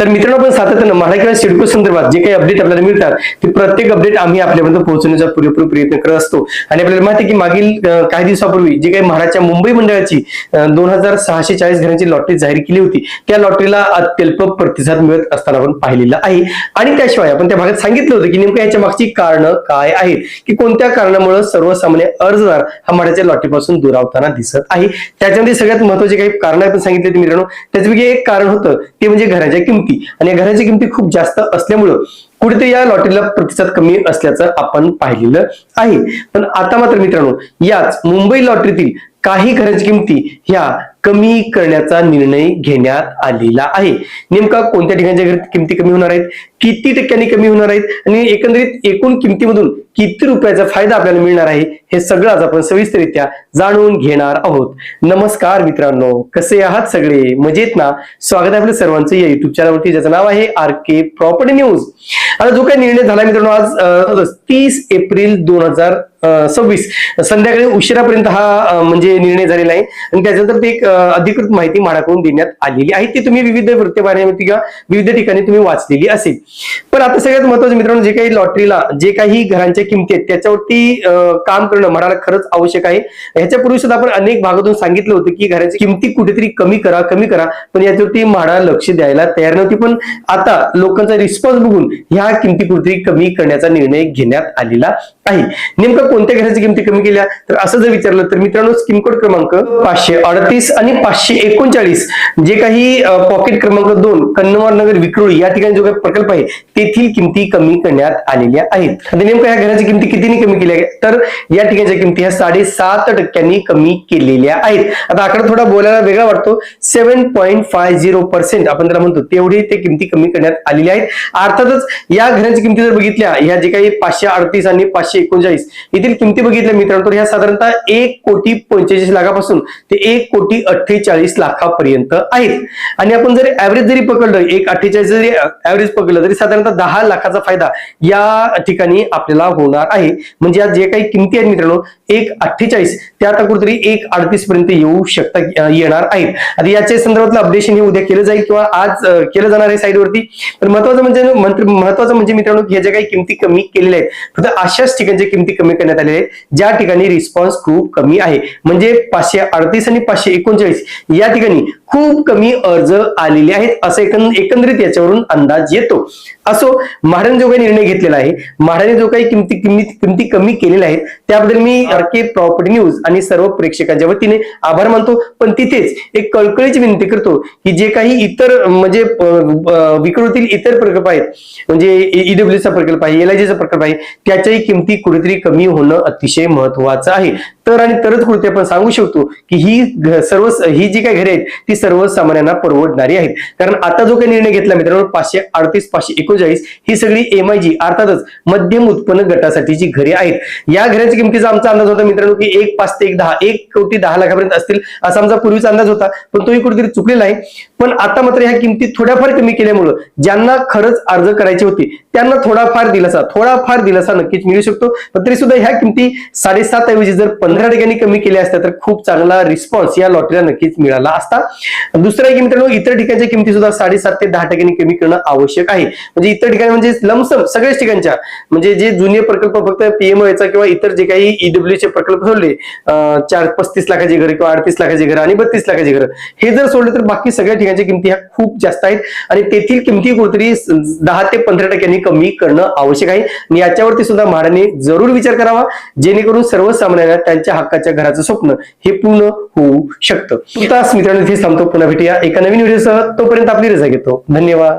तर मित्रांनो, आपण सातत्यानं म्हाडा किंवा सिडको संदर्भात जे काही अपडेट आपल्याला मिळतात ते प्रत्येक अपडेट आम्ही आपल्यापर्यंत पोहोचवण्याचा पुरेपूर प्रयत्न करत असतो. आणि आपल्याला माहिती आहे की मागील काही दिवसापूर्वी जे काही म्हाडाच्या मुंबई मंडळाची 2640 घरांची लॉटरी जाहीर केली होती, त्या लॉटरीला अत्यल्प प्रतिसाद मिळत असताना आपण पाहिलेलं आहे. आणि त्याशिवाय आपण त्या भागात सांगितलं होतं की नेमकं याच्या मागची कारणं काय आहेत, की कोणत्या कारणामुळे सर्वसामान्य अर्जदार हा म्हाडाच्या लॉटरीपासून दुरावताना दिसत आहे. त्याच्यामध्ये सगळ्यात महत्त्वाचे काही कारण आपण सांगितले होते मित्रांनो. त्याच्यापैकी एक कारण होतं ते म्हणजे घराच्या किमती. आणि या घराच्या किमती खूप जास्त असल्यामुळं कुठेतरी या लॉटरीला प्रतिसाद कमी असल्याचं आपण पाहिलेलं आहे. पण आता मात्र मित्रांनो, याच मुंबई लॉटरीतील काही घरांची किमती ह्या कमी करण्याचा निर्णय घेण्यात आलेला आहे. नेमका कोणत्या ठिकाणच्या किमती कमी होणार आहेत, किती टक्क्यांनी कमी होणार आहेत आणि एकंदरीत एकूण किमतीमधून किती रुपयाचा फायदा आपल्याला मिळणार आहे, हे सगळं आज आपण सविस्तररित्या जाणून घेणार आहोत. नमस्कार मित्रांनो, कसे आहात सगळे? मजेत ना? स्वागत आहे आपल्या सर्वांचं या युट्यूब चॅनलवरती, ज्याचं नाव आहे RK प्रॉपर्टी न्यूज. आता जो काही निर्णय झाला मित्रांनो, आज 30 एप्रिल 2026 संध्याकाळी उशिरापर्यंत हा म्हणजे निर्णय झालेला आहे. आणि त्याच्यानंतर एक अधिकृत माहिती म्हाडाकडून देण्यात आलेली आहे. ती तुम्ही विविध वृत्तवाहिन्यांवरती किंवा विविध ठिकाणी तुम्ही वाचलेली असेल. पण आता सगळ्यात महत्त्वाचं मित्रांनो, जे काही लॉटरीला जे काही घरांच्या किमती आहेत त्याच्यावरती काम करणं म्हाडाला खरंच आवश्यक आहे. ह्याच्यापूर्वी सुद्धा आपण अनेक भागातून सांगितलं होतं की घरांची किमती कुठेतरी कमी करा, पण याच्यावरती म्हाडा लक्ष द्यायला तयार नव्हती. पण आता लोकांचा रिस्पॉन्स बघून ह्या किमती कुठेतरी कमी करण्याचा निर्णय घेण्यात आलेला आहे. नेमकं कोणत्या घराच्या किमती कमी केल्या, तर असं जर विचारलं तर मित्रांनो, स्कीम कोड क्रमांक 538 आणि 539 जे काही पॉकेट क्रमांक 2 कन्नवार नगर विक्रोळी या ठिकाणी जो काही प्रकल्प आहे तेथील किमती कमी करण्यात आलेल्या आहेत. आता नेमकं या घराच्या किमती कितीने कमी केल्या, तर या ठिकाणच्या किमती ह्या 7.5% कमी केलेल्या आहेत. आता आकडा थोडा बोलायला वेगळा वाटतो, 7.50% आपण त्याला म्हणतो, तेवढी ते किमती कमी करण्यात आलेल्या आहेत. अर्थातच या घरांच्या किमती जर बघितल्या, ह्या जे काही 538 आणि 539 येथील किमती बघितल्या मित्रांनो, तर ह्या साधारणतः 1,45,00,000 ते 1,48,00,000 आहेत. आणि आपण जर ऍव्हरेज जरी पकडलं, 1,48 जरी ऍव्हरेज पकडलं तरी साधारणतः 10 लाखाचा फायदा या ठिकाणी आपल्याला होणार आहे. म्हणजे या जे काही किमती आहेत मित्रांनो, 1,48 त्या आता कुठेतरी 1,38 पर्यंत येऊ येणार आहेत. आता याच्या संदर्भातलं अपडेशन हे उद्या केलं जाईल किंवा आज केलं जाणार आहे साईडवरती. तर महत्वाचं म्हणजे मित्रांनो, ह्या ज्या काही किमती कमी केलेल्या आहेत, फक्त अशाच ठिकाणच्या किमती कमी करण्यात आलेल्या आहेत ज्या ठिकाणी रिस्पॉन्स खूप कमी आहे. म्हणजे 538 आणि 539 या ठिकाणी खूप कमी अर्ज आलेले आहेत, असं एकंदरीत याच्यावरून अंदाज येतो. असो, म्हाडाने जो काही निर्णय घेतलेला आहे, म्हाडाने जो काही किमती कमी केलेल्या आहेत, त्याबद्दल मी RK प्रॉपर्टी न्यूज आणि सर्व प्रेक्षकांच्या वतीने आभार मानतो. पण तिथेच एक कळकळीची विनंती करतो की जे काही इतर म्हणजे विक्रोळीतील इतर प्रकल्प आहेत, म्हणजे EWC चा प्रकल्प आहे, LIG चा प्रकल्प आहे, त्याच्याही किमती कुठेतरी कमी होणं अतिशय महत्वाचं आहे. तरच कुठे आपण सांगू शकतो की ही जी काही घरे आहेत ती सर्वसामान्यांना परवडणारी आहेत. कारण आता जो काही निर्णय घेतला मित्रांनो, 538 539 ही सगळी MIG अर्थातच मध्यम उत्पन्न गटासाठीची घरे आहेत. या घरांच्या किमतीचा आमचा अंदाज होता मित्रांनो की 1,5 ते 1,10,00,000 असतील, असा आमचा पूर्वीचा अंदाज होता, पण तोही कुठेतरी चुकलेला आहे. पण आता मात्र ह्या किमती थोड्याफार कमी केल्यामुळं ज्यांना खरंच अर्ज करायचे होते त्यांना थोडाफार दिलासा नक्कीच मिळू शकतो. पण तरी सुद्धा ह्या किमती 7.5 ऐवजी जर 15% कमी केल्या असत्या तर खूप चांगला रिस्पॉन्स या लॉटरीला नक्कीच मिळाला असता. दुसरं आहे की मित्रांनो, इतर ठिकाणच्या किमती सुद्धा 7.5 ते 10% कमी करणं आवश्यक आहे. म्हणजे इतर ठिकाणी म्हणजे लमसम सगळ्याच ठिकाणच्या, म्हणजे जे जुने प्रकल्प फक्त PMOचा किंवा इतर जे काही EWC प्रकल्प सोडले, 35 लाखाची घरं किंवा 38 लाखाची घरं आणि 32 लाखाची घरं, हे जर सोडले तर बाकी सगळ्या ठिकाणच्या किमती ह्या खूप जास्त आहेत. आणि तेथील किमती कुठेतरी 10 ते 15% कमी करणं आवश्यक आहे. आणि याच्यावरती सुद्धा म्हाडाने जरूर विचार करावा, जेणेकरून सर्वसामान्यांना त्यांच्या हक्काच्या घराचं स्वप्न हे पूर्ण होऊ शकतं. तुर्तास मित्रांनो, इथे थांबतो. पुन्हा भेटूया एका नवीन व्हिडिओसह. तोपर्यंत आपली रजा घेतो. धन्यवाद.